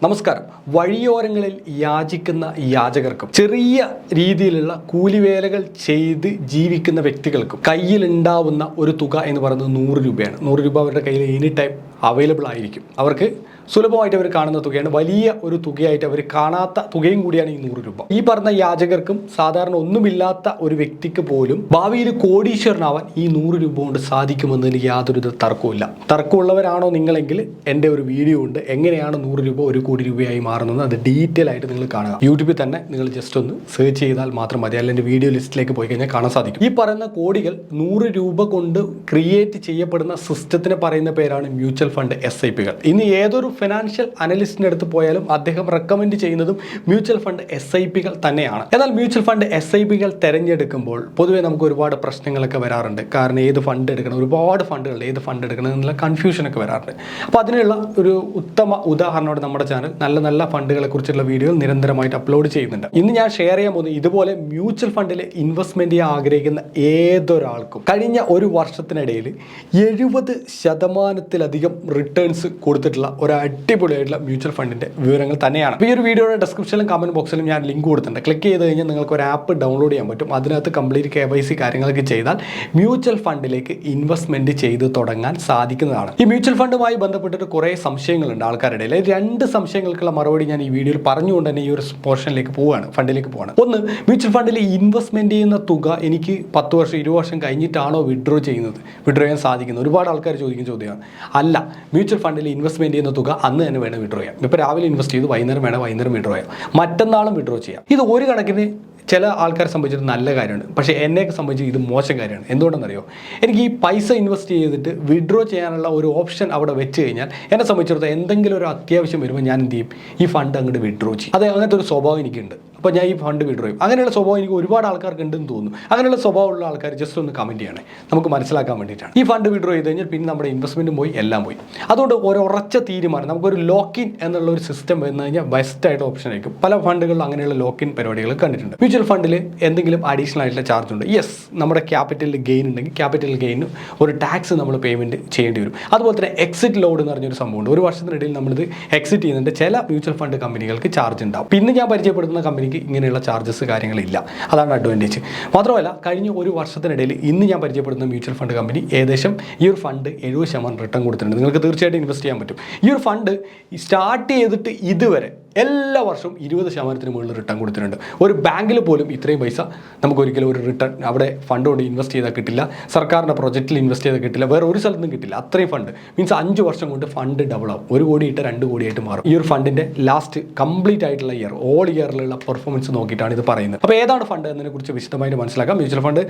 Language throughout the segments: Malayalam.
നമസ്കാരം. വഴിയോരങ്ങളിൽ യാചിക്കുന്ന യാചകർക്കും ചെറിയ രീതിയിലുള്ള കൂലിവേലകൾ ചെയ്ത് ജീവിക്കുന്ന വ്യക്തികൾക്കും കയ്യിലുണ്ടാവുന്ന ഒരു തുക എന്ന് പറയുന്നത് 100 രൂപയാണ്. 100 രൂപ അവരുടെ കയ്യിൽ എനി ടൈം അവൈലബിൾ ആയിരിക്കും. അവർക്ക് സുലഭമായിട്ട് അവർ കാണുന്ന തുകയാണ്. വലിയ ഒരു തുകയായിട്ട് അവർ കാണാത്ത തുകയും കൂടിയാണ് ഈ 100 രൂപ. ഈ പറഞ്ഞ യാചകർക്കും സാധാരണ ഒന്നുമില്ലാത്ത ഒരു വ്യക്തിക്ക് പോലും ഭാവിയിൽ കോടീശ്വരനാവാൻ ഈ 100 രൂപ കൊണ്ട് സാധിക്കുമെന്നതിന് യാതൊരു തർക്കവുമില്ല. തർക്കമുള്ളവരാണോ നിങ്ങളെങ്കിൽ എൻ്റെ ഒരു വീഡിയോ ഉണ്ട്, എങ്ങനെയാണ് 100 രൂപ 1 കോടി രൂപയായി മാറുന്നത്. അത് ഡീറ്റെയിൽ ആയിട്ട് നിങ്ങൾ കാണുക. യൂട്യൂബിൽ തന്നെ നിങ്ങൾ ജസ്റ്റ് ഒന്ന് സെർച്ച് ചെയ്താൽ മാത്രം മതി, അല്ലെങ്കിൽ എൻ്റെ വീഡിയോ ലിസ്റ്റിലേക്ക് പോയി കഴിഞ്ഞാൽ കാണാൻ സാധിക്കും. ഈ പറയുന്ന കോടികൾ 100 രൂപ കൊണ്ട് ക്രിയേറ്റ് ചെയ്യപ്പെടുന്ന സിസ്റ്റത്തിന് പറയുന്ന പേരാണ് മ്യൂച്വൽ ഫണ്ട് SIPകൾ. ഇനി ഏതൊരു ഫിനാൻഷ്യൽ അനലിസ്റ്റിൻ്റെ അടുത്ത് പോയാലും അദ്ദേഹം റെക്കമെൻഡ് ചെയ്യുന്നതും മ്യൂച്വൽ ഫണ്ട് SIPകൾ തന്നെയാണ്. എന്നാൽ മ്യൂച്വൽ ഫണ്ട് SIPകൾ തിരഞ്ഞെടുക്കുമ്പോൾ പൊതുവെ നമുക്ക് ഒരുപാട് പ്രശ്നങ്ങളൊക്കെ വരാറുണ്ട്. കാരണം ഏത് ഫണ്ട് എടുക്കണം, ഒരുപാട് ഫണ്ടുകളുണ്ട്, ഏത് ഫണ്ട് എടുക്കണം എന്നുള്ള കൺഫ്യൂഷനൊക്കെ വരാറുണ്ട്. അപ്പോൾ അതിനുള്ള ഒരു ഉത്തമ ഉദാഹരണമാണ് നമ്മുടെ ചാനൽ. നല്ല നല്ല ഫണ്ടുകളെ കുറിച്ചുള്ള വീഡിയോകൾ നിരന്തരമായിട്ട് അപ്ലോഡ് ചെയ്യുന്നുണ്ട്. ഇന്ന് ഞാൻ ഷെയർ ചെയ്യാൻ പോകുന്നത് ഇതുപോലെ മ്യൂച്വൽ ഫണ്ടിൽ ഇൻവെസ്റ്റ്മെൻറ്റ് ചെയ്യാൻ ആഗ്രഹിക്കുന്ന ഏതൊരാൾക്കും കഴിഞ്ഞ ഒരു വർഷത്തിനിടയിൽ 70% റിട്ടേൺസ് കൊടുത്തിട്ടുള്ള ഒരു അടിപൊളിയായിട്ടുള്ള മ്യൂച്വൽ ഫണ്ടിന്റെ വിവരങ്ങൾ തന്നെയാണ്. ഈ ഒരു വീഡിയോയുടെ ഡിസ്ക്രിപ്ഷനിലും കമന്റ് ബോക്സിലും ഞാൻ ലിങ്ക് കൊടുത്തിട്ടുണ്ട്. ക്ലിക്ക് ചെയ്ത് കഴിഞ്ഞാൽ നിങ്ങൾക്ക് ഒരു ആപ്പ് ഡൗൺലോഡ് ചെയ്യാൻ പറ്റും. അതിനകത്ത് കംപ്ലീറ്റ് KYC കാര്യങ്ങളൊക്കെ ചെയ്താൽ മ്യൂച്വൽ ഫണ്ടിലേക്ക് ഇൻവെസ്റ്റ്മെന്റ് ചെയ്ത് തുടങ്ങാൻ സാധിക്കുന്നതാണ്. ഈ മ്യൂച്വൽ ഫണ്ടുമായി ബന്ധപ്പെട്ടിട്ട് കുറേ സംശയങ്ങളുണ്ട് ആൾക്കാരുടെ ഇടയിൽ. 2 സംശയങ്ങൾക്കുള്ള മറുപടി ഞാൻ ഈ വീഡിയോയിൽ പറഞ്ഞുകൊണ്ട് തന്നെ ഈ ഒരു പോർഷനിലേക്ക് പോവുകയാണ്, ഫണ്ടിലേക്ക് പോവാണ്. ഒന്ന്, മ്യൂച്വൽ ഫണ്ടിൽ ഇൻവെസ്റ്റ്മെന്റ് ചെയ്യുന്ന തുക എനിക്ക് 10 വർഷം 20 വർഷം കഴിഞ്ഞിട്ടാണോ വിഡ്രോ ചെയ്യാൻ സാധിക്കുന്നത്? ഒരുപാട് ആൾക്കാർ ചോദിക്കുന്ന ചോദ്യമാണ്. അല്ല, മ്യൂച്വൽ ഫണ്ടിൽ ഇൻവെസ്റ്റ്മെന്റ് ചെയ്യുന്ന തുക അന്ന് തന്നെ വേണം വിഡ്രോ ചെയ്യാം. ഇപ്പോൾ രാവിലെ ഇൻവെസ്റ്റ് ചെയ്തു, വൈകുന്നേരം വേണം വൈകുന്നേരം വിഡ്രോ ചെയ്യാം, മറ്റന്നാളും വിഡ്രോ ചെയ്യാം. ഇത് ഒരു കണക്കിന് ചില ആൾക്കാരെ സംബന്ധിച്ചിട്ട് നല്ല കാര്യമാണ്, പക്ഷേ എന്നെയൊക്കെ സംബന്ധിച്ച് ഇത് മോശം കാര്യമാണ്. എന്തുകൊണ്ടെന്നറിയോ? എനിക്ക് ഈ പൈസ ഇൻവെസ്റ്റ് ചെയ്തിട്ട് വിഡ്രോ ചെയ്യാനുള്ള ഒരു ഓപ്ഷൻ അവിടെ വെച്ച് കഴിഞ്ഞാൽ എന്നെ സംബന്ധിച്ചിടത്തോളം എന്തെങ്കിലും ഒരു അത്യാവശ്യം വരുമ്പോൾ ഞാൻ എന്ത് ചെയ്യും? ഈ ഫണ്ട് അങ്ങോട്ട് വിഡ്രോ ചെയ്യും. അത് അങ്ങനത്തെ ഒരു സ്വഭാവം എനിക്കുണ്ട്. അപ്പോൾ ഞാൻ ഈ ഫണ്ട് വിഡ്രോ ചെയ്യും. അങ്ങനെയുള്ള സ്വഭാവം എനിക്ക് ഒരുപാട് ആൾക്കാർക്ക് ഉണ്ടെന്ന് തോന്നുന്നു. അങ്ങനെയുള്ള സ്വഭാവമുള്ള ആൾക്കാർ ജസ്റ്റ് ഒന്ന് കമൻറ്റ് ചെയ്യണേ, നമുക്ക് മനസ്സിലാക്കാൻ വേണ്ടിയിട്ടാണ്. ഈ ഫണ്ട് വിഡ്രോ ചെയ്ത് കഴിഞ്ഞാൽ പിന്നെ നമ്മുടെ ഇൻവെസ്റ്റ്മെൻറ്റും പോയി, എല്ലാം പോയി. അതുകൊണ്ട് ഒരു ഉറച്ച തീരുമാനം, നമുക്കൊരു ലോക്കിൻ എന്നുള്ള ഒരു സിസ്റ്റം വന്നു കഴിഞ്ഞാൽ ബെസ്റ്റായിട്ട് ഓപ്ഷൻ ആയിരിക്കും. പല ഫണ്ടുകളിലും അങ്ങനെയുള്ള ലോക്കിൻ പരിപാടികൾ കണ്ടിട്ടുണ്ട്. മ്യൂച്വൽ ഫണ്ടിൽ എന്തെങ്കിലും അഡീഷണൽ ആയിട്ടുള്ള ചാർജ് ഉണ്ട്. യെസ്, നമ്മുടെ ക്യാപിറ്റൽ ഗെയിൻ ഉണ്ടെങ്കിൽ ക്യാപിറ്റൽ ഗെയിന് ഒരു ടാക്സ് നമ്മൾ പേയ്മെൻറ്റ് ചെയ്യേണ്ടി വരും. അതുപോലെ തന്നെ എക്സിറ്റ് ലോഡ് എന്ന് പറഞ്ഞൊരു സംഭവമുണ്ട്. ഒരു വർഷത്തിനിടയിൽ നമ്മളിത് എക്സിറ്റ് ചെയ്യുന്നുണ്ട്. ചില മ്യൂച്വൽ ഫണ്ട് കമ്പനികൾക്ക് ചാർജ് ഉണ്ടാവും. പിന്നെ ഞാൻ പരിചയപ്പെടുത്തുന്ന കമ്പനിക്ക് ഇങ്ങനെയുള്ള ചാർജസ് കാര്യങ്ങളില്ല. അതാണ് അഡ്വാൻറ്റേജ്. മാത്രമല്ല, കഴിഞ്ഞ ഒരു വർഷത്തിനിടയിൽ ഇന്ന് ഞാൻ പരിചയപ്പെടുന്ന മ്യൂച്വൽ ഫണ്ട് കമ്പനി ഏകദേശം ഈ ഒരു ഫണ്ട് 70% റിട്ടേൺ കൊടുത്തിട്ടുണ്ട്. നിങ്ങൾക്ക് തീർച്ചയായിട്ടും ഇൻവെസ്റ്റ് ചെയ്യാൻ പറ്റും. ഈ ഒരു ഫണ്ട് സ്റ്റാർട്ട് ചെയ്തിട്ട് ഇതുവരെ എല്ലാ വർഷവും 20% മുകളിൽ റിട്ടേൺ കൊടുത്തിട്ടുണ്ട്. ഒരു ബാങ്കിൽ പോലും ഇത്രയും പൈസ നമുക്ക് ഒരിക്കലും ഒരു റിട്ടേൺ അവിടെ ഫണ്ട് കൊണ്ട് ഇൻവെസ്റ്റ് ചെയ്താൽ കിട്ടില്ല. സർക്കാരിൻ്റെ പ്രൊജക്റ്റിൽ ഇൻവെസ്റ്റ് ചെയ്താൽ കിട്ടില്ല. വേറെ ഒരു സ്ഥലത്തും കിട്ടില്ല. അത്രയും ഫണ്ട് മീൻസ് 5 വർഷം കൊണ്ട് ഫണ്ട് ഡബിൾ ആവും. 1 കോടി ഇട്ട് 2 കോടിയായിട്ട് മാറും. ഈ ഒരു ഫണ്ടിൻ്റെ ലാസ്റ്റ് കംപ്ലീറ്റ് ആയിട്ടുള്ള ഇയർ, ഓൾ ഇയറിലുള്ള പെർഫോമൻസ് നോക്കിയിട്ടാണ് ഇത് പറയുന്നത്. അപ്പോൾ ഏതാണ് ഫണ്ട് എന്നതിനെക്കുറിച്ച് വിശദമായിട്ട് മനസ്സിലാക്കാം. മ്യൂച്വൽ ഫണ്ട്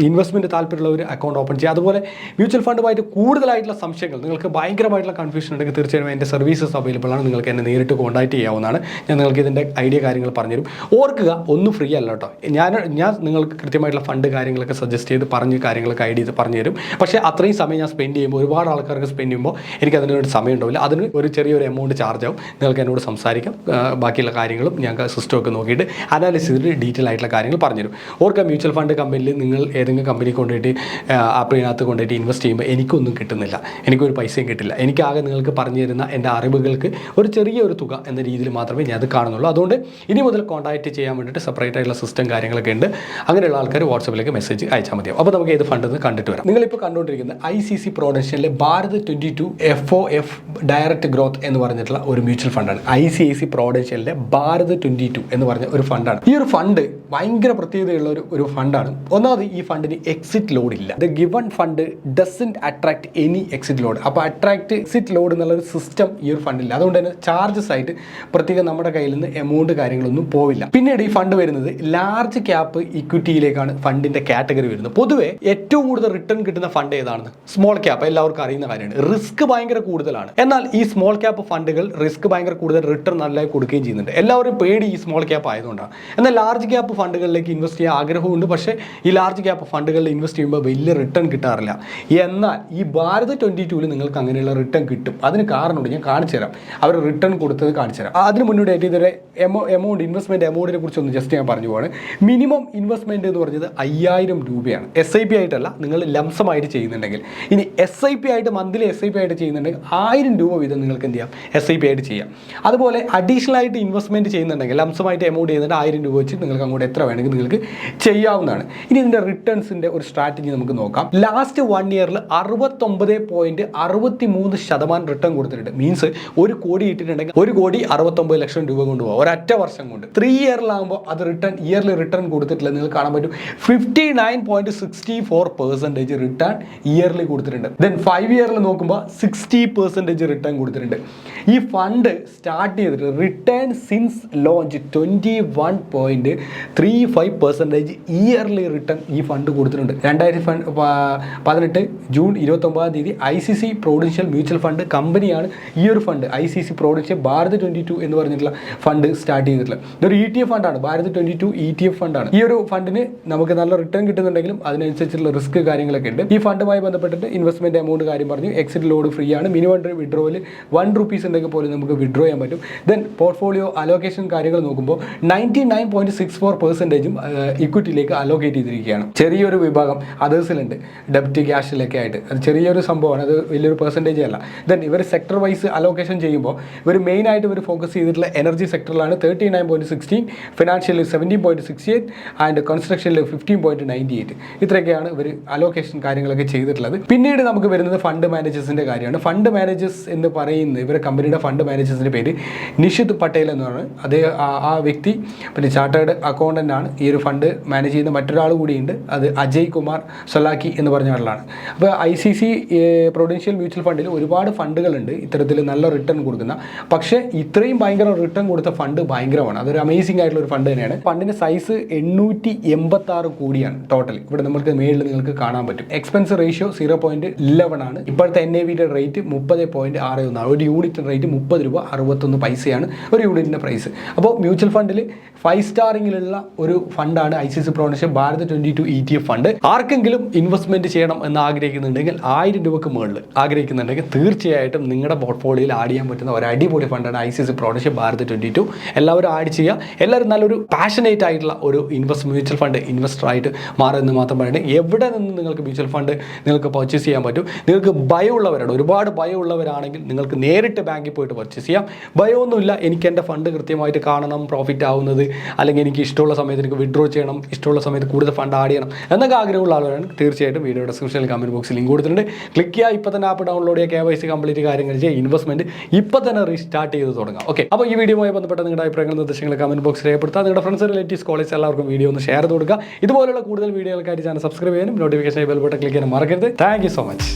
ഇൻവെസ്റ്റ്മെൻറ്റ് താല്പര്യമുള്ള ഒരു അക്കൗണ്ട് ഓപ്പൺ ചെയ്യുക. അതുപോലെ മ്യൂച്വൽ ഫണ്ടുമായിട്ട് കൂടുതലായിട്ടുള്ള സംശയങ്ങൾ, നിങ്ങൾക്ക് ഭയങ്കരമായിട്ടുള്ള കൺഫ്യൂഷൻ ഉണ്ടെങ്കിൽ തീർച്ചയായും എൻ്റെ സർവീസസ് അവൈലബിൾ ആണ്. നിങ്ങൾക്ക് എന്നെ നേരിട്ട് കോൺടാക്ട് ചെയ്യാവുന്നതാണ്. ഞാൻ നിങ്ങൾക്ക് ഇതിൻ്റെ ഐഡിയ കാര്യങ്ങൾ പറഞ്ഞുതരും. ഓർക്കുക, ഒന്നും ഫ്രീ അല്ല കേട്ടോ. ഞാൻ നിങ്ങൾക്ക് കൃത്യമായിട്ടുള്ള ഫണ്ട് കാര്യങ്ങളൊക്കെ സജസ്റ്റ് ചെയ്ത് കാര്യങ്ങളൊക്കെ ഐഡിയ ചെയ്ത് പറഞ്ഞു തരും. പക്ഷേ അത്രയും സമയം ഞാൻ സ്പെൻഡ് ചെയ്യുമ്പോൾ, ഒരുപാട് ആൾക്കാർക്ക് സ്പെൻഡ് ചെയ്യുമ്പോൾ എനിക്ക് അതിനൊരു സമയം ഉണ്ടാവില്ല. അതിന് ഒരു ചെറിയൊരു എമൗണ്ട് ചാർജ് ആവും. നിങ്ങൾക്ക് എന്നോട് സംസാരിക്കാം. ബാക്കിയുള്ള കാര്യങ്ങളും ഞങ്ങൾക്ക് സിസ്റ്റമൊക്കെ നോക്കിയിട്ട് അനാലിസിസ് ചെയ്തിട്ട് ഡീറ്റെയിൽ ആയിട്ടുള്ള കാര്യങ്ങൾ പറഞ്ഞുതരും. ഓർക്കുക, മ്യൂച്വൽ ഫണ്ട് കമ്പനിയിൽ നിങ്ങൾ ഏതെങ്കിലും കമ്പനി കൊണ്ടുപോയിട്ട് ആപ്പിനകത്ത് കൊണ്ടുപോയിട്ട് ഇൻവെസ്റ്റ് ചെയ്യുമ്പോൾ എനിക്കൊന്നും കിട്ടുന്നില്ല, എനിക്കൊരു പൈസയും കിട്ടില്ല. എനിക്കാകെ നിങ്ങൾക്ക് പറഞ്ഞു തരുന്ന എൻ്റെ അറിവുകൾക്ക് ഒരു ചെറിയൊരു തുക എന്ന രീതിയിൽ മാത്രമേ ഞാൻ അത് കാണുന്നുള്ളൂ. അതുകൊണ്ട് ഇനി മുതൽ കോൺടാക്ട് ചെയ്യാൻ വേണ്ടിയിട്ട് സെപ്പറേറ്റ് ആയിട്ടുള്ള സിസ്റ്റം കാര്യങ്ങളൊക്കെ ഉണ്ട്. അങ്ങനെയുള്ള ആൾക്കാർ വാട്സപ്പിലേക്ക് മെസ്സേജ് അയച്ചാൽ മതിയാവും. അപ്പോൾ നമുക്ക് ഏത് ഫണ്ടെന്ന് കണ്ടിട്ട് വരാം. നിങ്ങളിപ്പോൾ കണ്ടുകൊണ്ടിരിക്കുന്ന ICC പ്രൊഡൻഷ്യലിലെ ഭാരത് 22 FOF ഡയറക്റ്റ് ഗ്രോത്ത് എന്ന് പറഞ്ഞിട്ടുള്ള ഒരു മ്യൂച്വൽ ഫണ്ടാണ്. ICIC പ്രൊഡൻഷ്യലിലെ ഭാരത് 22 എന്ന് പറഞ്ഞ ഒരു ഫണ്ടാണ്. ഈ ഒരു ഫണ്ട് ഭയങ്കര പ്രത്യേകതയുള്ള ഒരു ഫണ്ടാണ്. ഒന്നാമത്, ഈ ഫണ്ടിന് എക്സിറ്റ് ലോഡ് ഇല്ല. The given fund doesn't attract any exit load. അപ്പോൾ എക്സിറ്റ് ലോഡ് എന്നുള്ളൊരു സിസ്റ്റം ഈ ഒരു ഫണ്ടില്ല. അതുകൊണ്ട് തന്നെ ചാർജസ് ആയിട്ട് പ്രത്യേകം നമ്മുടെ കയ്യിൽ നിന്ന് എമൗണ്ട് കാര്യങ്ങളൊന്നും പോവില്ല. പിന്നീട് ഈ ഫണ്ട് വരുന്നത് ലാർജ് ക്യാപ്പ് ഇക്വിറ്റിയിലേക്കാണ് ഫണ്ടിന്റെ കാറ്റഗറി വരുന്നത്. പൊതുവെ ഏറ്റവും കൂടുതൽ റിട്ടേൺ കിട്ടുന്ന ഫണ്ട് ഏതാണെന്ന്? Small cap. എല്ലാവർക്കും അറിയുന്ന കാര്യമാണ്. റിസ്ക് ഭയങ്കര കൂടുതലാണ്. എന്നാൽ ഈ സ്മോൾ ക്യാപ്പ് ഫണ്ടുകൾ റിസ്ക് ഭയങ്കര കൂടുതൽ, റിട്ടേൺ നല്ലതായി കൊടുക്കുകയും ചെയ്യുന്നുണ്ട്. എല്ലാവരും പേടി ഈ സ്മോൾ ക്യാപ്പ് ആയതുകൊണ്ടാണ്. എന്നാൽ ലാർജ് ക്യാപ്പ് ഫണ്ടുകളിലേക്ക് ഇൻവെസ്റ്റ് ചെയ്യാൻ ആഗ്രഹമുണ്ട്. പക്ഷേ ഈ ലാർജ് ക്യാപ്പ് ഫണ്ടുകളിൽ ഇൻവെസ്റ്റ് ചെയ്യുമ്പോൾ വലിയ റിട്ടേൺ കിട്ടാറില്ല. എന്നാൽ ഈ ഭാരത് 22 നിങ്ങൾക്ക് അങ്ങനെയുള്ള റിട്ടേൺ കിട്ടും. അതിന് കാരണമുണ്ട്, ഞാൻ കാണിച്ചു തരാം. അവർ റിട്ടേൺ കൊടുത്തത് കാണിച്ചു തരാം. അതിന് മുന്നോടിയായിട്ട് ഇതൊരു എമൗണ്ട് ഇൻവെസ്റ്റ്മെൻറ്റ് എമൗണ്ടിനെ കുറിച്ച് ഒന്ന് ജസ്റ്റ് ഞാൻ പറഞ്ഞു പോവാണ്. മിനിമം ഇൻവെസ്റ്റ്മെൻറ്റ് എന്ന് പറഞ്ഞത് 5000 രൂപയാണ്. SIP ആയിട്ടല്ല, നിങ്ങൾ ലംസമായിട്ട് ചെയ്യുന്നുണ്ടെങ്കിൽ. ഇനി SIP ആയിട്ട് മന്ത്ലി SIP ആയിട്ട് ചെയ്യുന്നുണ്ടെങ്കിൽ 1000 രൂപ വീതം നിങ്ങൾക്ക് എന്ത് ചെയ്യാം, SIP ആയിട്ട് ചെയ്യാം. അതുപോലെ അഡീഷണൽ ആയിട്ട് ഇൻവെസ്റ്റ്മെൻറ്റ് ചെയ്യുന്നുണ്ടെങ്കിൽ ലംസമായിട്ട് എമൗണ്ട് ചെയ്യുന്നുണ്ട് 1000 രൂപ വെച്ച് നിങ്ങൾക്ക് അങ്ങോട്ട് എത്ര വേണമെങ്കിൽ നിങ്ങൾക്ക് ചെയ്യാവുന്നതാണ്. ഇനി ഇതിൻ്റെ റിട്ടേൺസിൻ്റെ ഒരു സ്ട്രാറ്റജി നമുക്ക് നോക്കാം. ലാസ്റ്റ് 1 ഇയറിൽ 69.63% റിട്ടേൺ കൊടുത്തിട്ടുണ്ട്. മീൻസ് 1 കോടി ഇട്ടിട്ടുണ്ടെങ്കിൽ 1,69 ലക്ഷം രൂപ കൊണ്ടുപോകാം ഒരൊറ്റ വർഷം കൊണ്ട്. 3 ഇയറിലാകുമ്പോൾ അത് ഇയർലി റിട്ടേൺ കൊടുത്തിട്ടില്ല. നിങ്ങൾക്ക് കാണാൻ പറ്റും 59.64% റിട്ടേൺ ഇയർലി കൊടുത്തിട്ടുണ്ട്. ദെൻ 5 ഇയറിൽ നോക്കുമ്പോൾ 60% റിട്ടേൺ കൊടുത്തിട്ടുണ്ട്. ഈ ഫണ്ട് സ്റ്റാർട്ട് ചെയ്തിട്ട് return since launch 21.35% yearly return ഈ ഫണ്ട് കൊടുത്തിട്ടുണ്ട്. 2018 June 29 ICC Prudential mutual fund കമ്പനിയാണ് ഈ ഒരു ഫണ്ട് ICC പ്രൊഡൻഷ്യൽ ഭാരത് 22 എന്ന് പറഞ്ഞിട്ടുള്ള ഫണ്ട് സ്റ്റാർട്ട് ചെയ്തിട്ടുള്ളത്. ഇതൊരു ETF ഫണ്ടാണ്, ഭാരത് 22 ETF ഫണ്ടാണ്. ഈ ഒരു ഫണ്ടിന് നമുക്ക് നല്ല റിട്ടേൺ കിട്ടുന്നുണ്ടെങ്കിലും അതിനനുസരിച്ചുള്ള റിസ്ക് കാര്യങ്ങളൊക്കെ ഉണ്ട്. ഈ ഫണ്ടുമായി ബന്ധപ്പെട്ടിട്ട് ഇൻവെസ്റ്റ്മെന്റ് എമൗണ്ട് കാര്യം പറഞ്ഞു. എക്സിറ്റ് ലോഡ് ഫ്രീ ആണ്. മിനിമം വിഡ്രോയിൽ 1 റുപ്പീസ് ഉണ്ടെങ്കിൽ പോലും നമുക്ക് വിഡ്രോ ചെയ്യാൻ പറ്റും. ദെൻ പോർട്ട്ഫോളിയോ അലോക്കേഷൻ കാര്യങ്ങൾ നോക്കുമ്പോൾ 99.64% ഇക്വിറ്റിയിലേക്ക് അലോക്കേറ്റ് ചെയ്തിരിക്കുകയാണ്. ചെറിയൊരു വിഭാഗം അതേഴ്സിലുണ്ട്, ഡെപ്റ്റ് ക്യാഷിലൊക്കെ ആയിട്ട്. അത് ചെറിയൊരു സംഭവമാണ്, അത് വലിയൊരു പെർസെൻറ്റേജ് അല്ല. ദെൻ ഇവർ സെക്ടർ വൈസ് അലോക്കേഷൻ ചെയ്യുമ്പോൾ ഇവർ മെയിനായിട്ട് ഇവർ ഫോക്കസ് ചെയ്തിട്ടുള്ള എനർജി സെക്ടറിലാണ് 39.16, ഫിനാൻഷ്യലിൽ 17.68 ആൻഡ് കൺസ്ട്രക്ഷനിൽ 15.98. ഇത്രയൊക്കെയാണ് ഇവർ അലോക്കേഷൻ കാര്യങ്ങളൊക്കെ ചെയ്തിട്ടുള്ളത്. പിന്നീട് നമുക്ക് വരുന്നത് ഫണ്ട് മാനേജേഴ്സിൻ്റെ കാര്യമാണ്. ഫണ്ട് മാനേജേഴ്സ് എന്ന് പറയുന്നത് ഇവരുടെ കമ്പനിയുടെ ഫണ്ട് മാനേജേഴ്സിൻ്റെ പേര് നിഷിത് പട്ടേൽ എന്നാണ്. അതേ ആ വ്യക്തി പിന്നെ ചാർട്ടേഡ് അക്കൗണ്ടൻ്റ് ആണ്. ഈ ഒരു ഫണ്ട് മാനേജ് ചെയ്യുന്ന മറ്റൊരാൾ കൂടിയുണ്ട്, അത് അജയ് കുമാർ സൊലാക്കി എന്ന് പറഞ്ഞ ആളാണ്. അപ്പോൾ ICC പ്രൊഡൻഷ്യൽ മ്യൂച്വൽ ഫണ്ടിൽ ഒരുപാട് ഫണ്ടുകളുണ്ട് ഇത്തരത്തിൽ നല്ല റിട്ടേൺ കൊടുക്കുന്ന. പക്ഷേ ഇത്രയും ഭയങ്കര റിട്ടേൺ കൊടുത്ത ഫണ്ട് ഭയങ്കരമാണ്. അതൊരു അമേസിംഗ് ആയിട്ടുള്ള ഒരു ഫണ്ട് തന്നെയാണ്. ഫണ്ടിൻ്റെ സൈസ് 886 കോടിയാണ് ടോട്ടൽ. ഇവിടെ നമുക്ക് മേളിൽ നിങ്ങൾക്ക് കാണാൻ പറ്റും. എക്സ്പെൻസ് റേഷ്യോ 0.11 ആണ്. ഇപ്പോഴത്തെ NAVയുടെ റേറ്റ് 30.61. ഒരു യൂണിറ്റ് റേറ്റ് 30 രൂപ 61 പൈസയാണ് ഒരു യൂണിറ്റിൻ്റെ പ്രൈസ്. അപ്പോൾ മ്യൂച്വൽ ഫണ്ടിൽ 5 സ്റ്റാറിങ്ങിലുള്ള ഒരു ഫണ്ടാണ് ICC Prudential Bharat 22 ETF fund. ആർക്കെങ്കിലും ഇൻവെസ്റ്റ്മെൻറ്റ് ചെയ്യണം എന്ന് ആഗ്രഹിക്കുന്നുണ്ടെങ്കിൽ 1000 രൂപക്ക് മുകളിൽ ആഗ്രഹിക്കുന്നുണ്ടെങ്കിൽ തീർച്ചയായിട്ടും നിങ്ങളുടെ പോർട്ട്ഫോളിയോയിൽ ആഡ് ചെയ്യാൻ പറ്റുന്ന ഒരു അടിപൊളി ഫണ്ടാണ് ICC പ്രൊഡൻഷ്യൽ ഭാരത് 22. എല്ലാവരും ആഡ് ചെയ്യുക. എല്ലാവരും നല്ലൊരു പാഷനേറ്റ് ആയിട്ടുള്ള ഒരു മ്യൂച്വൽ ഫണ്ട് ഇൻവെസ്റ്ററായിട്ട് മാറുമെന്ന് മാത്രം പറയുന്നത്. എവിടെ നിന്ന് നിങ്ങൾക്ക് മ്യൂച്വൽ ഫണ്ട് നിങ്ങൾക്ക് പർച്ചേസ് ചെയ്യാൻ പറ്റും. നിങ്ങൾക്ക് ഭയമുള്ളവരാണ്, ഒരുപാട് ഭയമുള്ളവരാണെങ്കിൽ നിങ്ങൾക്ക് നേരിട്ട് ബാങ്കിൽ പോയിട്ട് പർച്ചേസ് ചെയ്യാം. ഭയമൊന്നുമില്ല, എനിക്ക് എൻ്റെ ഫണ്ട് കൃത്യമായിട്ട് കാണണം, പ്രോഫിറ്റ് ആവുന്നത്, അല്ലെങ്കിൽ എനിക്ക് ഇഷ്ടമുള്ള സമയത്ത് എനിക്ക് വിഡ്രോ ചെയ്യണം, ഇഷ്ടമുള്ള സമയത്ത് കൂടുതൽ ഫണ്ട് ആഡ് ചെയ്യണം എന്നൊക്കെ ആഗ്രഹമുള്ള ആളുകളാണ് തീർച്ചയായിട്ടും വീഡിയോ ഡിസ്ക്രിപ്ഷനിൽ കമൻറ്റ് ബോക്സിൽ ലിങ്ക് കൊടുത്തിട്ടുണ്ട്. ക്ലിക്ക് ചെയ്യുക, ഇപ്പോൾ തന്നെ ആപ്പ് ഡൗൺലോഡ് ചെയ്യുക, KYC കംപ്ലീറ്റ് കാര്യങ്ങൾ ചെയ്യുക, ഇൻവെസ്റ്റ്മെൻറ്റ് ഇപ്പോൾ തന്നെ റീസ്റ്റാർട്ട് ചെയ്ത് തുടങ്ങാം. ഓക്കെ, അപ്പോൾ ഈ വീഡിയോയുമായി ബന്ധപ്പെട്ട നിങ്ങളുടെ അഭിപ്രായങ്ങൾ നിർദ്ദേശങ്ങൾ കമൻറ്റ് ബോക്സിൽ രേഖപ്പെടുത്തുക. നിങ്ങളുടെ ഫ്രണ്ട്സ്, റിലേറ്റീവ്സ്, കോളേജ് എല്ലാവർക്കും വീഡിയോ ഒന്ന് ഷെയർ ചെയ്ത് കൊടുക്കുക. ഇതുപോലുള്ള കൂടുതൽ വീഡിയോകൾക്കായിട്ട് ചാനൽ സബ്സ്ക്രൈബ് ചെയ്യാനും നോട്ടിഫിക്കേഷൻ ബെൽ ബട്ടൺ ക്ലിക്ക് ചെയ്യാനും മറക്കരുത്. Thank you so much.